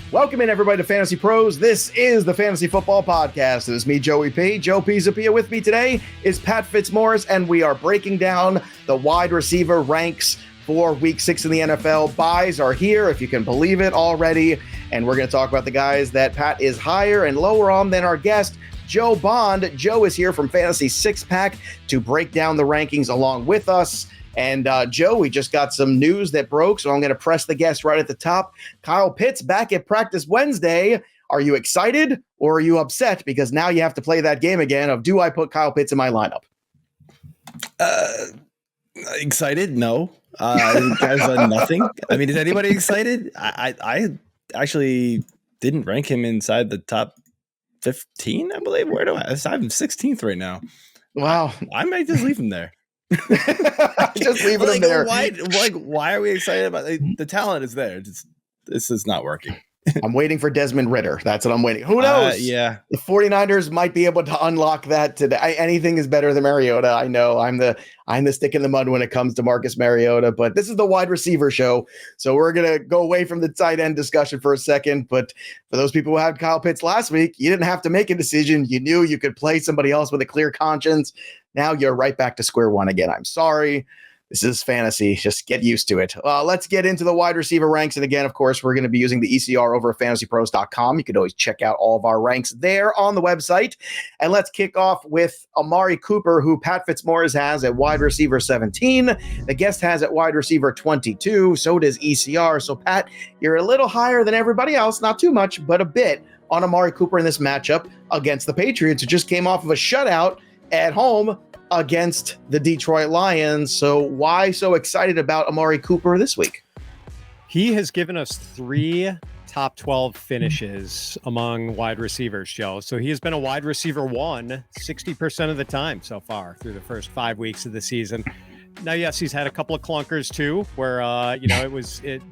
Welcome in, everybody, to Fantasy Pros. This is the Fantasy Football Podcast. It is me, Joey P. Joe Pisapia. With me today is Pat Fitzmaurice, and we are breaking down the wide receiver ranks for Week 6 in the NFL. Buys are here, if you can believe it, already. And we're going to talk about the guys that Pat is higher and lower on than our guest, Joe Bond. Joe is here from Fantasy Six Pack to break down the rankings along with us. And Joe, we just got some news that broke, so I'm going to press the guest right at the top. Kyle Pitts back at practice Wednesday. Are you excited or are you upset? Because now you have to play that game again of, do I put Kyle Pitts in my lineup? Excited? No. Guys, nothing. I mean, is anybody excited? I actually didn't rank him inside the top 15, I believe. Where do I have him 16th right now? Wow. I might just leave him there. Just leaving him there. Why are we excited about the talent is there? This is not working. I'm waiting for Desmond Ridder. That's what I'm waiting. Who knows? Yeah. The 49ers might be able to unlock that today. Anything is better than Mariota. I know I'm the stick in the mud when it comes to Marcus Mariota, but this is the wide receiver show. So we're going to go away from the tight end discussion for a second. But for those people who had Kyle Pitts last week, you didn't have to make a decision. You knew you could play somebody else with a clear conscience. Now you're right back to square one again. I'm sorry. This is fantasy. Just get used to it. Let's get into the wide receiver ranks. And again, of course, we're going to be using the ECR over at FantasyPros.com. You can always check out all of our ranks there on the website. And let's kick off with Amari Cooper, who Pat Fitzmaurice has at wide receiver 17. The guest has at wide receiver 22. So does ECR. So, Pat, you're a little higher than everybody else. Not too much, but a bit on Amari Cooper in this matchup against the Patriots, who just came off of a shutout at home against the Detroit Lions. So why so excited about Amari Cooper this week? He has given us 3 top 12 finishes among wide receivers, Joe. So he has been a wide receiver 1 60% of the time so far through the first 5 weeks of the season. Now, yes, he's had a couple of clunkers too, where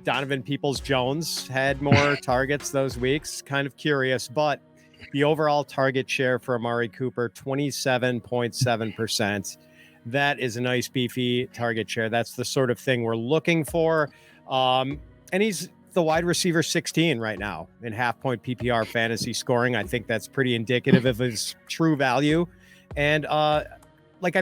Donovan Peoples-Jones had more targets those weeks. Kind of curious, but the overall target share for Amari Cooper, 27.7%. That is a nice beefy target share. That's the sort of thing we're looking for. And he's the wide receiver 16 right now in half-point PPR fantasy scoring. I think that's pretty indicative of his true value. And I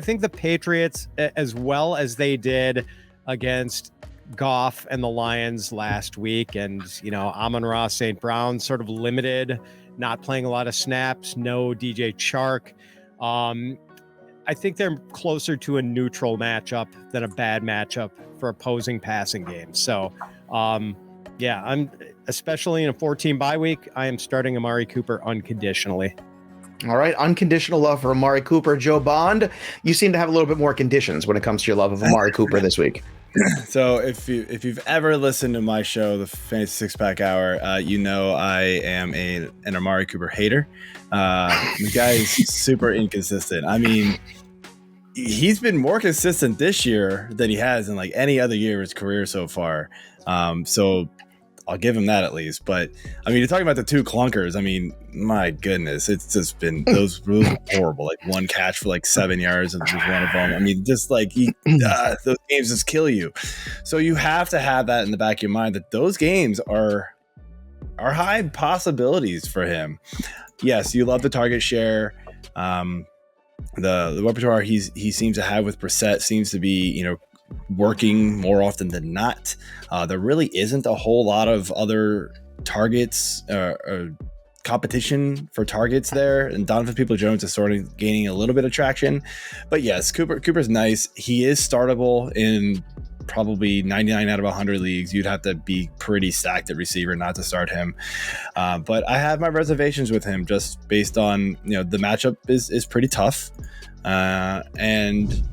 think the Patriots, as well as they did against Goff and the Lions last week, and, Amon-Ra St. Brown sort of limited, not playing a lot of snaps, no DJ Chark. I think they're closer to a neutral matchup than a bad matchup for opposing passing games. So, I'm especially in a 14 bye week, I am starting Amari Cooper unconditionally. All right, unconditional love for Amari Cooper. Joe Bond, you seem to have a little bit more conditions when it comes to your love of Amari Cooper this week. So if you've ever listened to my show, the Fantasy Six Pack Hour, I am an Amari Cooper hater. The guy is super inconsistent. I mean, he's been more consistent this year than he has in any other year of his career so far. So I'll give him that at least. But I mean, you're talking about the 2 clunkers. I mean, my goodness, it's just been those horrible. One catch for 7 yards and just one of them. I mean, just those games just kill you. So you have to have that in the back of your mind that those games are high possibilities for him. Yes, you love the target share. The repertoire he seems to have with Brissett seems to be working more often than not. There really isn't a whole lot of other targets or competition for targets there, and Donovan Peoples-Jones is sort of gaining a little bit of traction. But yes, Cooper's nice. He is startable in probably 99 out of 100 leagues. You'd have to be pretty stacked at receiver not to start him. But I have my reservations with him just based on the matchup is pretty tough, and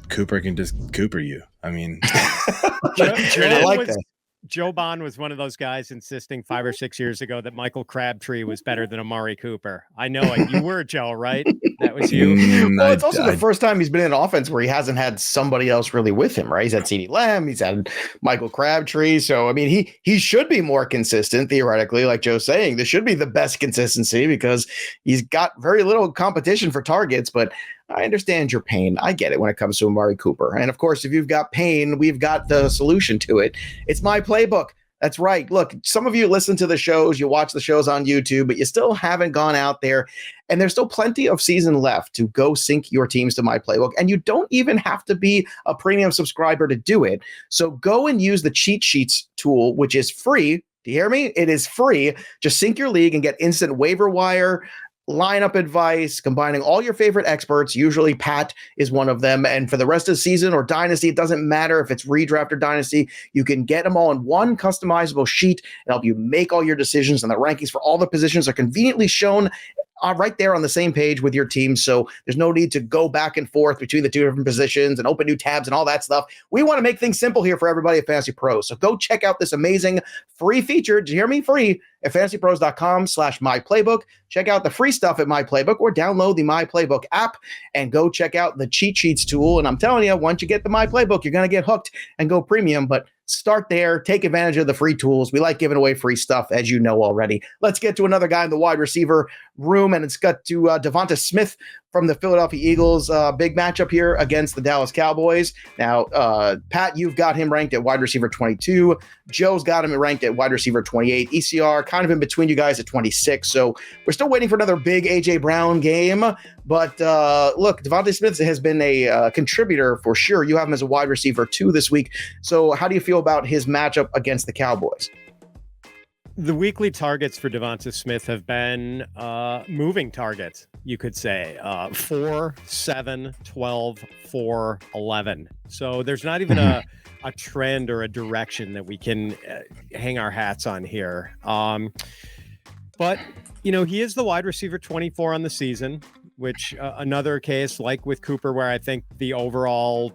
Cooper can just Cooper you. I mean, I like that. Joe Bond was one of those guys insisting 5 or 6 years ago that Michael Crabtree was better than Amari Cooper. I know it. You were, Joe, right? That was you. Well, it's also the first time he's been in an offense where he hasn't had somebody else really with him, right? He's had CeeDee Lamb. He's had Michael Crabtree. So, I mean, he should be more consistent, theoretically, like Joe's saying. This should be the best consistency because he's got very little competition for targets, but I understand your pain. I get it when it comes to Amari Cooper. And of course, if you've got pain, we've got the solution to it. It's my playbook. That's right. Look, some of you listen to the shows, you watch the shows on YouTube, but you still haven't gone out there. And there's still plenty of season left to go sync your teams to my playbook. And you don't even have to be a premium subscriber to do it. So go and use the cheat sheets tool, which is free. Do you hear me? It is free. Just sync your league and get instant waiver wire lineup advice, combining all your favorite experts. Usually Pat is one of them. And for the rest of the season or dynasty, it doesn't matter if it's redraft or dynasty, you can get them all in one customizable sheet and help you make all your decisions. And the rankings for all the positions are conveniently shown right there on the same page with your team. So there's no need to go back and forth between the two different positions and open new tabs and all that stuff. We want to make things simple here for everybody at Fantasy Pros. So go check out this amazing free feature. Did you hear me? Free at fantasypros.com/myplaybook. Check out the free stuff at My Playbook or download the My Playbook app and go check out the cheat sheets tool. And I'm telling you, once you get the My Playbook, you're going to get hooked and go premium. But start there. Take advantage of the free tools. We like giving away free stuff, as you know already. Let's get to another guy in the wide receiver room, and it's got to DeVonta Smith from the Philadelphia Eagles. Big matchup here against the Dallas Cowboys. Now, Pat, you've got him ranked at wide receiver 22. Joe's got him ranked at wide receiver 28. ECR kind of in between you guys at 26. So we're still waiting for another big A.J. Brown game. But look, DeVonta Smith has been a contributor for sure. You have him as a wide receiver 2 this week. So how do you feel about his matchup against the Cowboys? The weekly targets for DeVonta Smith have been moving targets, you could say. 4, 7, 12, 4, 11. So there's not even a trend or a direction that we can hang our hats on here. But, he is the wide receiver 24 on the season, which another case like with Cooper, where I think the overall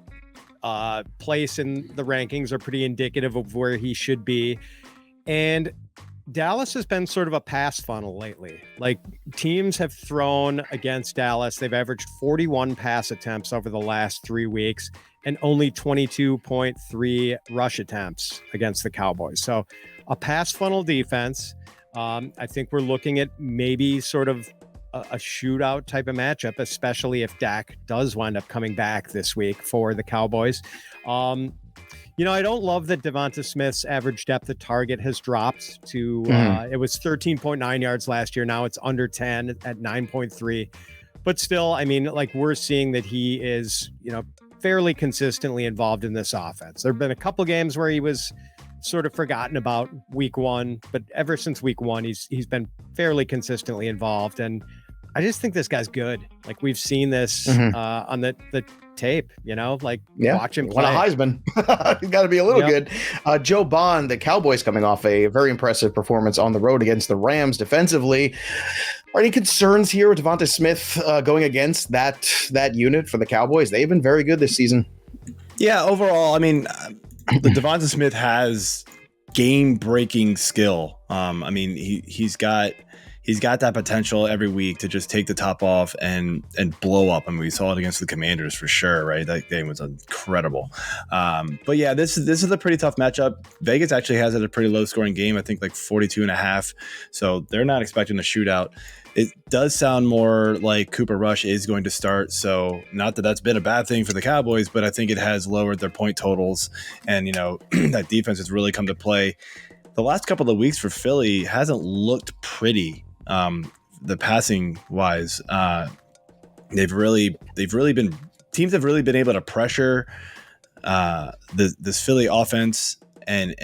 place in the rankings are pretty indicative of where he should be. And Dallas has been sort of a pass funnel lately. Like, teams have thrown against Dallas. They've averaged 41 pass attempts over the last 3 weeks and only 22.3 rush attempts against the Cowboys. So a pass funnel defense. I think we're looking at maybe sort of a shootout type of matchup, especially if Dak does wind up coming back this week for the Cowboys. I don't love that DeVonta Smith's average depth of target has dropped to, it was 13.9 yards last year. Now it's under 10 at 9.3. But still, I mean, like, we're seeing that he is, fairly consistently involved in this offense. There have been a couple games where he was sort of forgotten about week 1, but ever since week 1, he's been fairly consistently involved. And I just think this guy's good. Like, we've seen this on the tape, watch him play. Won a Heisman. He's got to be a little good. Joe Bond, the Cowboys coming off a very impressive performance on the road against the Rams defensively. Are any concerns here with DeVonta Smith going against that unit for the Cowboys? They've been very good this season. Yeah, overall, I mean, the DeVonta Smith has game-breaking skill. He's got that potential every week to just take the top off and blow up. I mean, we saw it against the Commanders for sure, right? That game was incredible. But yeah, this is a pretty tough matchup. Vegas actually has it a pretty low scoring game. I think like 42.5. So they're not expecting a shootout. It does sound more like Cooper Rush is going to start. So not that that's been a bad thing for the Cowboys, but I think it has lowered their point totals. And, that defense has really come to play. The last couple of weeks for Philly hasn't looked pretty. The passing wise, teams have really been able to pressure this Philly offense and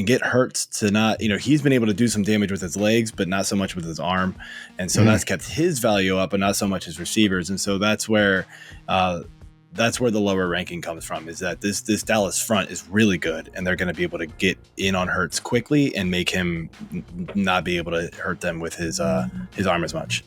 get Hurts to not, he's been able to do some damage with his legs, but not so much with his arm. And so that's kept his value up, but not so much his receivers. And so that's where the lower ranking comes from, is that this Dallas front is really good, and they're going to be able to get in on Hurts quickly and make him not be able to hurt them with his arm as much.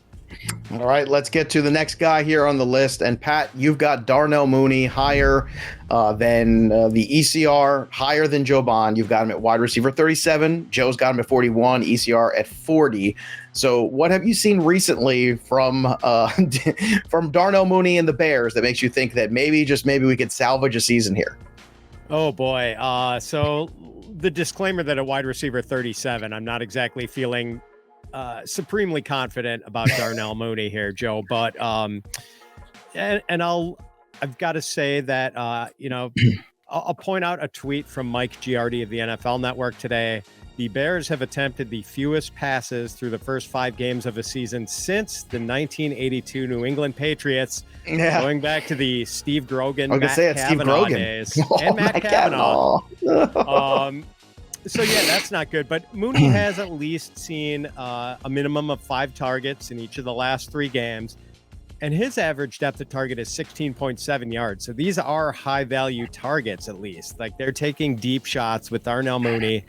All right, let's get to the next guy here on the list. And Pat, you've got Darnell Mooney higher than the ECR, higher than Joe Bond. You've got him at wide receiver 37. Joe's got him at 41, ECR at 40. So what have you seen recently from Darnell Mooney and the Bears that makes you think that maybe we could salvage a season here? Oh, boy. So the disclaimer that at wide receiver 37, I'm not exactly feeling supremely confident about Darnell Mooney here, Joe. But I've got to say that I'll point out a tweet from Mike Giardi of the NFL Network today. The Bears have attempted the fewest passes through the first 5 games of a season since the 1982 New England Patriots, going back to the Steve Grogan, Matt Cavanaugh days, and Matt Cavanaugh. So, yeah, that's not good. But Mooney has at least seen a minimum of 5 targets in each of the last 3 games. And his average depth of target is 16.7 yards. So these are high-value targets, at least. Like, they're taking deep shots with Darnell Mooney.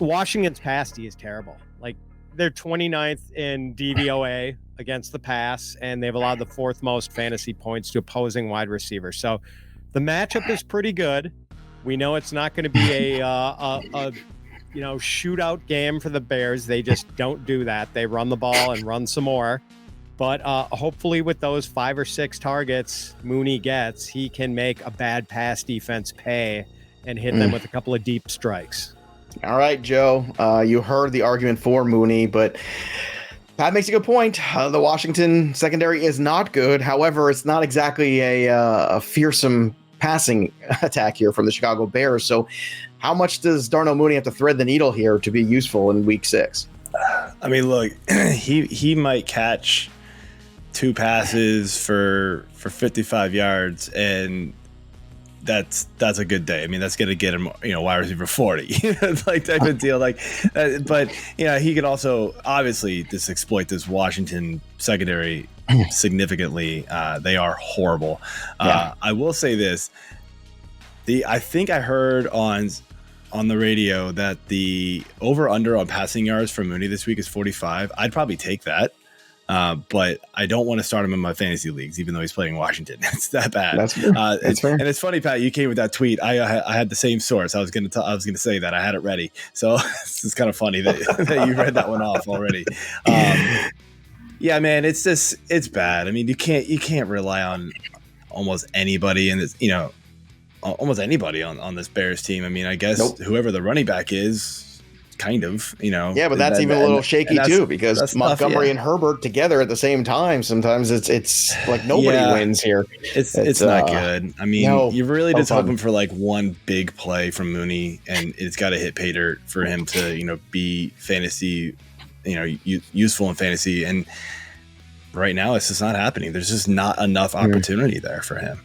Washington's pass D is terrible. Like, they're 29th in DVOA against the pass, and they've allowed the 4th most fantasy points to opposing wide receivers. So the matchup is pretty good. We know it's not going to be a shootout game for the Bears. They just don't do that. They run the ball and run some more. But hopefully with those 5 or 6 targets Mooney gets, he can make a bad pass defense pay and hit them with a couple of deep strikes. All right, Joe, you heard the argument for Mooney, but Pat makes a good point. The Washington secondary is not good. However, it's not exactly a fearsome passing attack here from the Chicago Bears. So how much does Darnell Mooney have to thread the needle here to be useful in week 6? I mean, look, he might catch 2 passes for 55 yards, and that's a good day. I mean, that's going to get him, wide receiver 40, like type of deal. Like, but he could also obviously just exploit this Washington secondary significantly. They are horrible. I will say this: I think I heard on the radio that the over under on passing yards for Mooney this week is 45. I'd probably take that. But I don't want to start him in my fantasy leagues, even though he's playing Washington. It's that bad. That's fair. And it's funny, Pat, you came with that tweet. I had the same source. I was going to say that I had it ready. So it's kind of funny that you read that one off already. Yeah, man, it's bad. I mean, you can't rely on almost anybody in this, almost anybody on this Bears team. I mean, I guess whoever the running back is. Kind of, Yeah, but that's even a little shaky too, because Montgomery and Herbert together at the same time. Sometimes it's like nobody wins here. It's not good. I mean, you're really just hoping for like one big play from Mooney, and it's got to hit pay dirt for him to be fantasy, useful in fantasy. And right now, it's just not happening. There's just not enough opportunity there for him.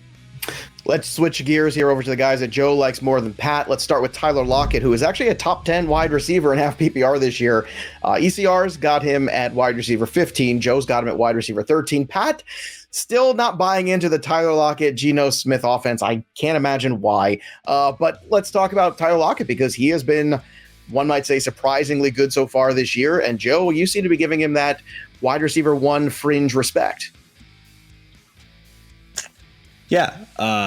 Let's switch gears here over to the guys that Joe likes more than Pat. Let's start with Tyler Lockett, who is actually a top 10 wide receiver in half PPR this year. ECR's got him at wide receiver 15. Joe's got him at wide receiver 13. Pat, still not buying into the Tyler Lockett, Geno Smith offense. I can't imagine why. But let's talk about Tyler Lockett, because he has been, one might say, surprisingly good so far this year. And Joe, you seem to be giving him that wide receiver 1 fringe respect. Yeah.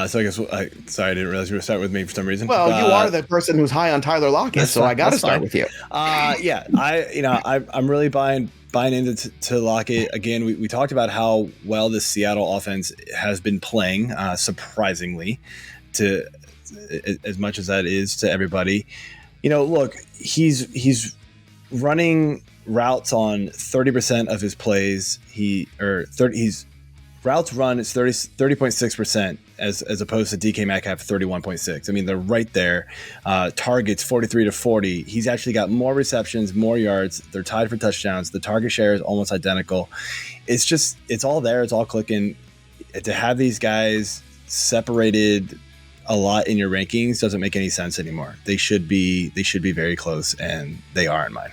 So I guess, sorry, I didn't realize you were starting with me for some reason. Well, you are the person who's high on Tyler Lockett, so I got to start with you. Yeah, I'm really buying into Lockett. Again, we talked about how well this Seattle offense has been playing, surprisingly, to as much as that is to everybody. Look, he's running routes on 30% of his plays. He's routes run is 30.6% as opposed to DK Metcalf 31.6. I mean, they're right there. Targets 43 to 40. He's actually got more receptions, more yards. They're tied for touchdowns. The target share is almost identical. It's all there. It's all clicking. To have these guys separated a lot in your rankings doesn't make any sense anymore. They should be very close, and they are in mine.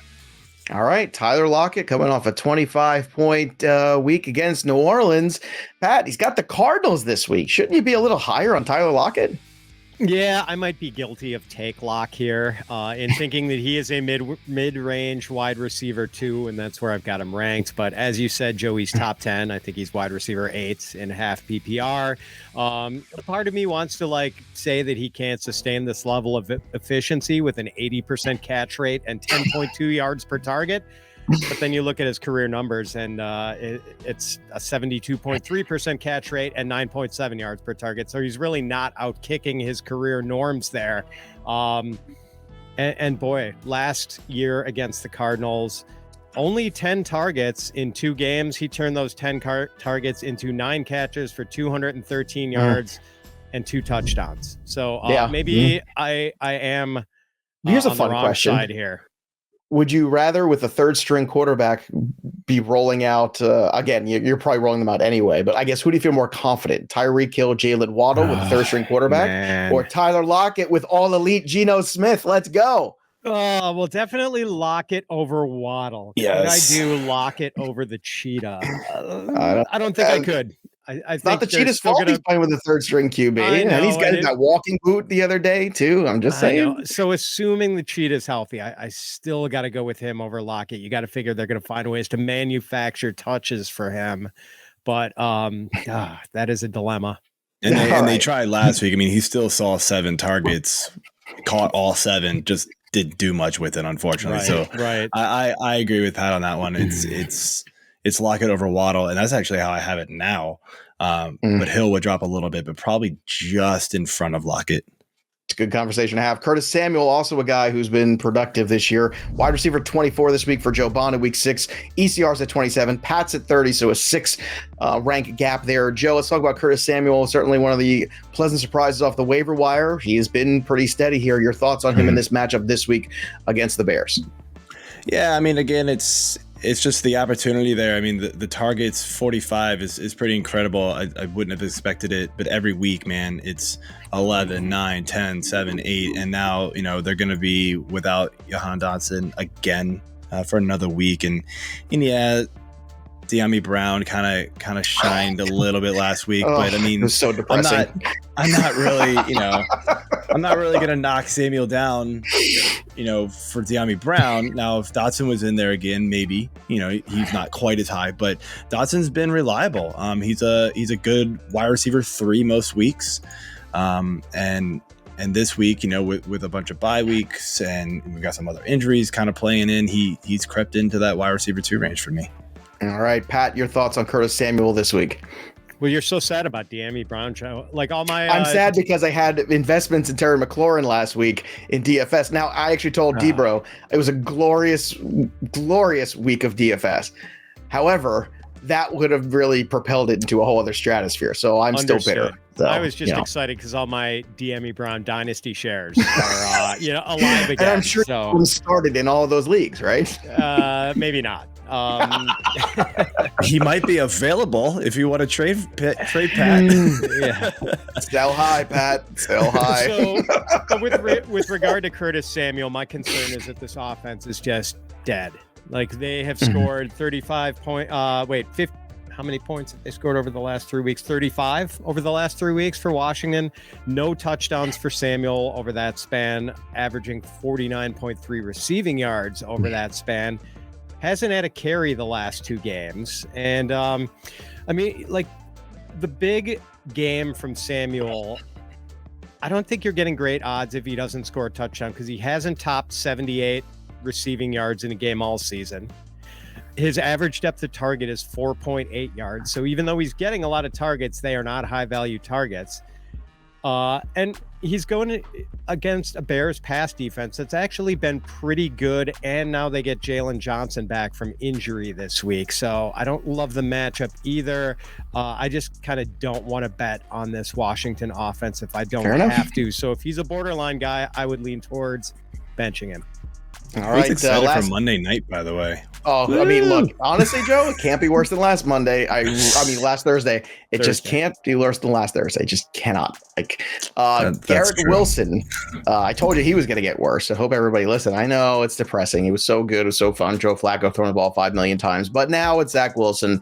All right, Tyler Lockett coming off a 25-point week against New Orleans. Pat, he's got the Cardinals this week. Shouldn't you be a little higher on Tyler Lockett? Yeah, I might be guilty of take lock here in thinking that he is a mid-range wide receiver too, and that's where I've got him ranked. But as you said, Joey's top 10. I think he's wide receiver 8 in half PPR. Part of me wants to say that he can't sustain this level of efficiency with an 80% catch rate and 10.2 yards per target. But then you look at his career numbers, and it's a 72.3% catch rate and 9.7 yards per target. So he's really not out kicking his career norms there. And boy, last year against the Cardinals, only 10 targets in 2 games. He turned those 10 targets into 9 catches for 213 yards. and 2 touchdowns. So maybe I am. Here's a on fun the wrong question side here. Would you rather, with a third string quarterback, be rolling out again? You're probably rolling them out anyway, but I guess who do you feel more confident? Tyreek Hill, Jalen Waddle with a third string quarterback, or Tyler Lockett with all elite Geno Smith? Let's go. Well, definitely Lockett over Waddle. Yes. Could I do Lockett over the Cheetah? I don't think I could. I think not the Cheetah's fault he's playing with a third string QB. And he's got that walking boot the other day, too. I'm just saying. So assuming the Cheetah's healthy, I still got to go with him over Lockett. You got to figure they're going to find ways to manufacture touches for him. But that is a dilemma. And they tried last week. I mean, he still saw 7 targets, caught all 7, just didn't do much with it, unfortunately. Right. I agree with Pat on that one. It's Lockett over Waddle, and that's actually how I have it now. But Hill would drop a little bit, but probably just in front of Lockett. It's a good conversation to have. Curtis Samuel, also a guy who's been productive this year. Wide receiver 24 this week for Joe Bond in week 6. ECR's at 27. Pat's at 30, so a 6 rank gap there. Joe, let's talk about Curtis Samuel. Certainly one of the pleasant surprises off the waiver wire. He has been pretty steady here. Your thoughts on him in this matchup this week against the Bears? Yeah, I mean, again, it's just the opportunity there. I mean, the targets 45 is pretty incredible. I wouldn't have expected it, but every week, man, it's 11, 9, 10, 7, 8. And now, they're going to be without Jahan Dotson again for another week. And yeah, De'Ami Brown kind of shined a little bit last week, but I mean, it was so depressing. I'm not really, I'm not really going to knock Samuel down, for De'Ami Brown. Now, if Dotson was in there again, maybe, he's not quite as high, but Dotson's been reliable. He's a good wide receiver 3 most weeks. And this week, with a bunch of bye weeks and we've got some other injuries kind of playing in, he's crept into that wide receiver 2 range for me. All right, Pat, your thoughts on Curtis Samuel this week? Well, you're so sad about De'Ami Brown, Joe. Like all my, I'm sad because I had investments in Terry McLaurin last week in DFS. Now, I actually told Debro it was a glorious, glorious week of DFS. However, that would have really propelled it into a whole other stratosphere. So I'm still bitter. So, I was just excited because all my De'Ami Brown dynasty shares are, alive again. And I'm sure you started in all of those leagues, right? Maybe not. He might be available if you want to trade Pat. Yeah. Sell high, Pat. Sell high. So, but with regard to Curtis Samuel, my concern is that this offense is just dead. Like they have scored 35 how many points have they scored over the last 3 weeks? 35 over the last 3 weeks for Washington. No touchdowns for Samuel over that span, averaging 49.3 receiving yards over that span. Hasn't had a carry the last 2 games. And I mean, like the big game from Samuel, I don't think you're getting great odds if he doesn't score a touchdown because he hasn't topped 78 receiving yards in a game all season. His average depth of target is 4.8 yards. So even though he's getting a lot of targets, they are not high value targets. And he's going against a Bears pass defense that's actually been pretty good. And now they get Jalen Johnson back from injury this week. So I don't love the matchup either. I just kind of don't want to bet on this Washington offense if I don't have to. So if he's a borderline guy, I would lean towards benching him. All right. Excited for Monday night, by the way. Oh, I mean, look, honestly, Joe, it can't be worse than last Monday. I mean, last Thursday. It just can't be worse than last Thursday. It just cannot. Like, Garrett Wilson, I told you he was going to get worse. I hope everybody listened. I know it's depressing. He was so good. It was so fun. Joe Flacco throwing the ball 5 million times. But now it's Zach Wilson.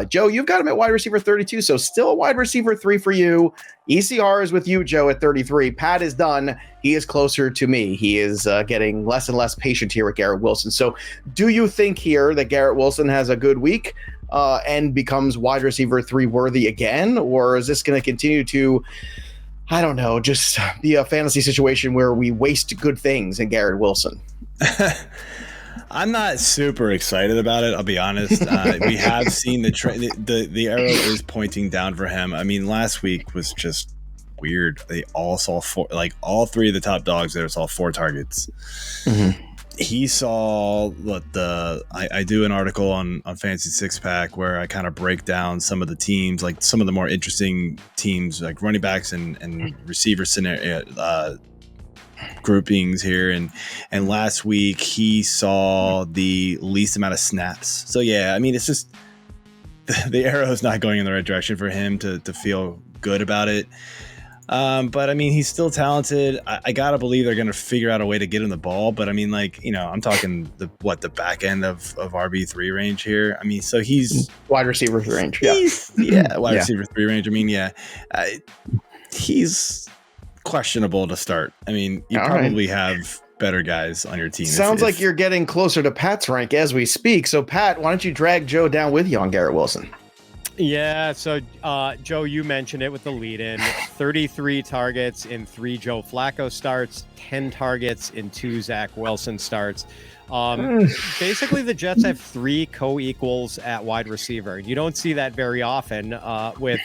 Joe, you've got him at wide receiver 32. So still a wide receiver 3 for you. ECR is with you, Joe, at 33. Pat is done. He is closer to me. He is getting less and less patient here with Garrett Wilson. So do you think here that Garrett Wilson has a good week and becomes wide receiver 3 worthy again? Or is this going to continue to, I don't know, just be a fantasy situation where we waste good things in Garrett Wilson? I'm not super excited about it. I'll be honest. We have seen the arrow is pointing down for him. I mean, last week was just weird. They all saw 4, like all 3 of the top dogs there saw 4 targets. he saw what I do an article on Fantasy Six Pack where I kind of break down some of the teams, like some of the more interesting teams, like running backs and receiver scenario groupings here. And last week he saw the least amount of snaps. So yeah, I mean, it's just the arrow is not going in the right direction for him to feel good about it. But I mean, he's still talented. I gotta believe they're gonna figure out a way to get him the ball. But I mean, like, you know, I'm talking the back end of RB3 range here. I mean, so he's wide receiver range. Wide receiver 3 range. I mean, he's questionable to start. I mean, you probably have better guys on your team. Sounds like you're getting closer to Pat's rank as we speak. So Pat, why don't you drag Joe down with you on Garrett Wilson? Yeah, so Joe, you mentioned it with the lead-in. 33 targets in 3 Joe Flacco starts, 10 targets in 2 Zach Wilson starts. Basically, the Jets have 3 co-equals at wide receiver. You don't see that very often with,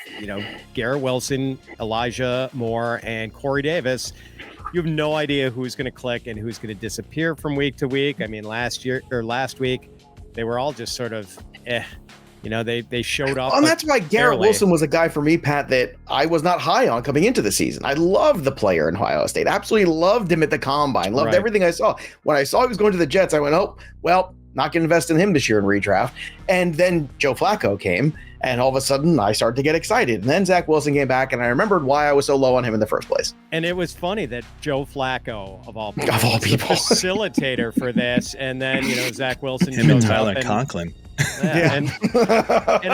Garrett Wilson, Elijah Moore, and Corey Davis. You have no idea who's going to click and who's going to disappear from week to week. I mean, last week, they were all just sort of they showed up. And that's why Garrett Wilson was a guy for me, Pat, that I was not high on coming into the season. I loved the player in Ohio State. Absolutely loved him at the combine. Loved everything I saw. When I saw he was going to the Jets, I went, oh, well, not going to invest in him this year in redraft. And then Joe Flacco came, and all of a sudden I started to get excited. And then Zach Wilson came back, and I remembered why I was so low on him in the first place. And it was funny that Joe Flacco, of all people, was the facilitator for this. And then, Zach Wilson. Him and Tyler Conklin. Yeah. And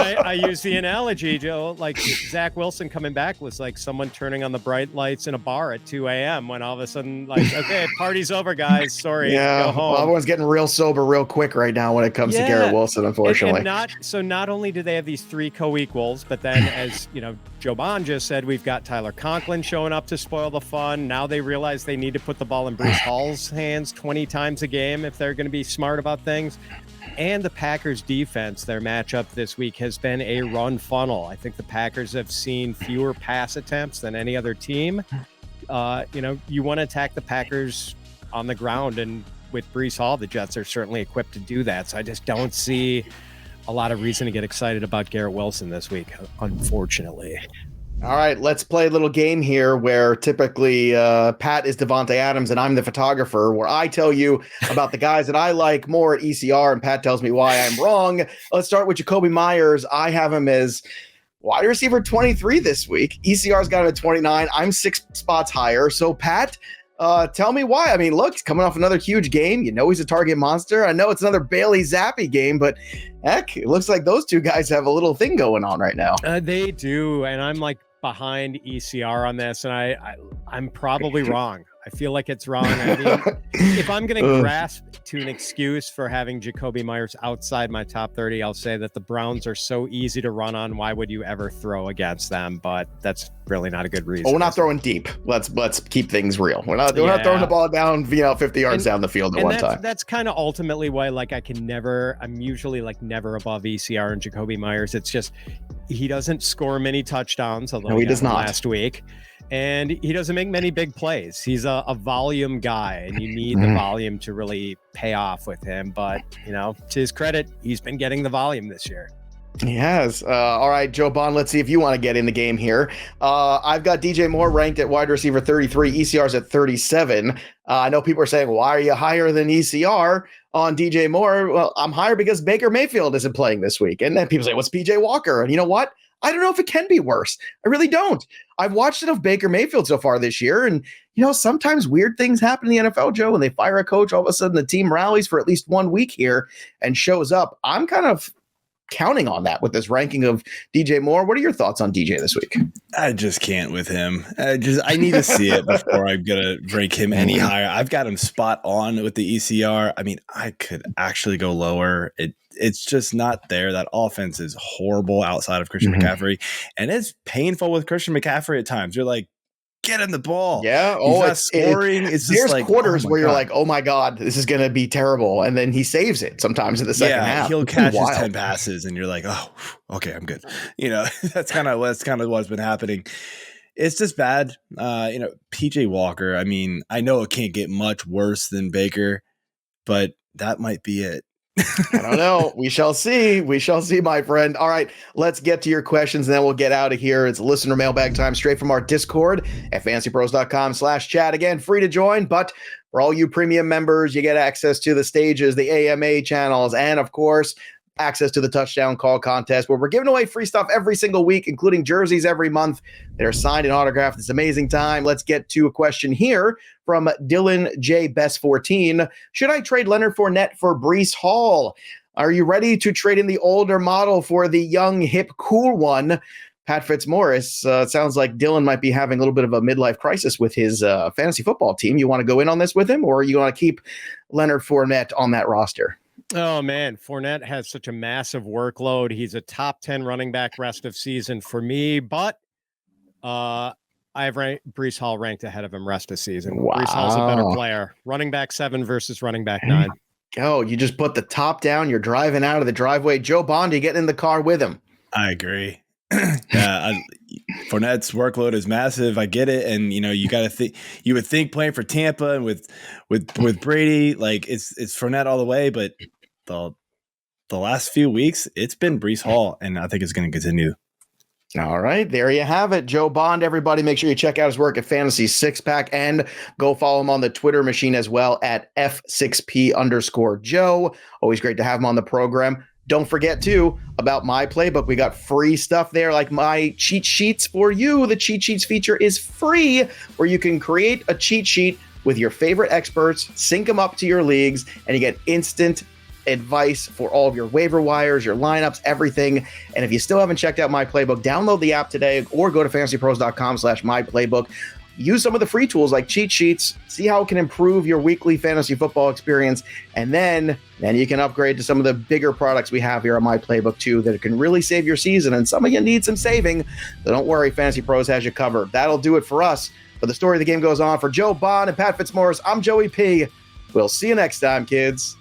I use the analogy, Joe, like Zach Wilson coming back was like someone turning on the bright lights in a bar at 2 a.m. when all of a sudden, like, okay, party's over, guys. Sorry, go home. Well, everyone's getting real sober real quick right now when it comes to Garrett Wilson, unfortunately. And not only do they have these 3 co-equals, but then as, Joe Bond just said, we've got Tyler Conklin showing up to spoil the fun. Now they realize they need to put the ball in Bruce Hall's hands 20 times a game if they're going to be smart about things. And the Packers defense, their matchup this week has been a run funnel. I think the Packers have seen fewer pass attempts than any other team. You want to attack the Packers on the ground, and with Breece Hall, the Jets are certainly equipped to do that. So I just don't see a lot of reason to get excited about Garrett Wilson this week, unfortunately. All right, let's play a little game here where typically Pat is Devontae Adams and I'm the photographer, where I tell you about the guys that I like more at ECR and Pat tells me why I'm wrong. Let's start with Jakobi Meyers. I have him as wide receiver 23 this week. ECR's got him at 29. I'm 6 spots higher. So Pat, tell me why. I mean, look, he's coming off another huge game. He's a target monster. I know it's another Bailey Zappi game, but heck, it looks like those 2 guys have a little thing going on right now. They do, and I'm like behind ECR on this, and I'm probably wrong. I feel like it's wrong. I mean, if I'm going to grasp to an excuse for having Jakobi Meyers outside my top 30, I'll say that the Browns are so easy to run on. Why would you ever throw against them? But that's really not a good reason. Well, we're not throwing deep. Let's keep things real. We're not throwing the ball down, 50 yards down the field at one time. That's kind of ultimately why, I'm usually never above ECR and Jakobi Meyers. It's just, he doesn't score many touchdowns, although he does not last week. And he doesn't make many big plays. He's a volume guy, and you need the volume to really pay off with him. But, to his credit, he's been getting the volume this year. He has. All right, Joe Bond, let's see if you want to get in the game here. I've got DJ Moore ranked at wide receiver 33. ECR's at 37. I know people are saying, why are you higher than ECR on DJ Moore? Well, I'm higher because Baker Mayfield isn't playing this week. And then people say, what's PJ Walker? And you know what? I don't know if it can be worse. I really don't. I've watched enough Baker Mayfield so far this year. And, sometimes weird things happen in the NFL, Joe. When they fire a coach, all of a sudden the team rallies for at least 1 week here and shows up. I'm kind of counting on that with this ranking of DJ Moore. What are your thoughts on DJ this week? I just can't with him. I need to see it before I'm going to rank him any higher. I've got him spot on with the ECR. I mean, I could actually go lower. It's just not there. That offense is horrible outside of Christian McCaffrey. And it's painful with Christian McCaffrey at times. You're like, get him the ball. Yeah. It's scoring. It's just there's quarters where you're like, oh my God, this is going to be terrible. And then he saves it sometimes in the second half. He'll catch his 10 passes and you're like, oh, okay, I'm good. That's kind of what's been happening. It's just bad. PJ Walker. I mean, I know it can't get much worse than Baker, but that might be it. I don't know. We shall see. We shall see, my friend. All right, let's get to your questions, and then we'll get out of here. It's listener mailbag time straight from our Discord at fantasypros.com/chat. Again, free to join, but for all you premium members, you get access to the stages, the AMA channels, and of course, access to the touchdown call contest, where we're giving away free stuff every single week, including jerseys every month that are signed and autographed. It's an amazing time. Let's get to a question here from Dylan J. Best 14. Should I trade Leonard Fournette for Breece Hall? Are you ready to trade in the older model for the young, hip, cool one? Pat Fitzmaurice. It sounds like Dylan might be having a little bit of a midlife crisis with his fantasy football team. You want to go in on this with him, or you want to keep Leonard Fournette on that roster? Oh, man. Fournette has such a massive workload. He's a top 10 running back rest of season for me, but I have Breece Hall ranked ahead of him rest of season. Wow. Breece Hall's a better player. Running back 7 versus running back 9. Oh, you just put the top down. You're driving out of the driveway. Joe Bondi getting in the car with him. I agree. Fournette's workload is massive. I get it, and you got to think. You would think playing for Tampa and with Brady, like it's Fournette all the way. But the last few weeks, it's been Breece Hall, and I think it's going to continue. All right, there you have it. Joe Bond, everybody, make sure you check out his work at Fantasy Six Pack and go follow him on the Twitter machine as well at F6P_Joe. Always great to have him on the program. Don't forget, too, about My Playbook. We got free stuff there, like my cheat sheets for you. The cheat sheets feature is free, where you can create a cheat sheet with your favorite experts, sync them up to your leagues, and you get instant advice for all of your waiver wires, your lineups, everything. And if you still haven't checked out My Playbook, download the app today or go to fantasypros.com/myplaybook. Use some of the free tools like cheat sheets, see how it can improve your weekly fantasy football experience, and then you can upgrade to some of the bigger products we have here on My Playbook too that can really save your season, and some of you need some saving, so don't worry, Fantasy Pros has you covered. That'll do it for us. But the story of the game goes on. For Joe Bond and Pat Fitzmaurice, I'm Joey P. We'll see you next time, kids.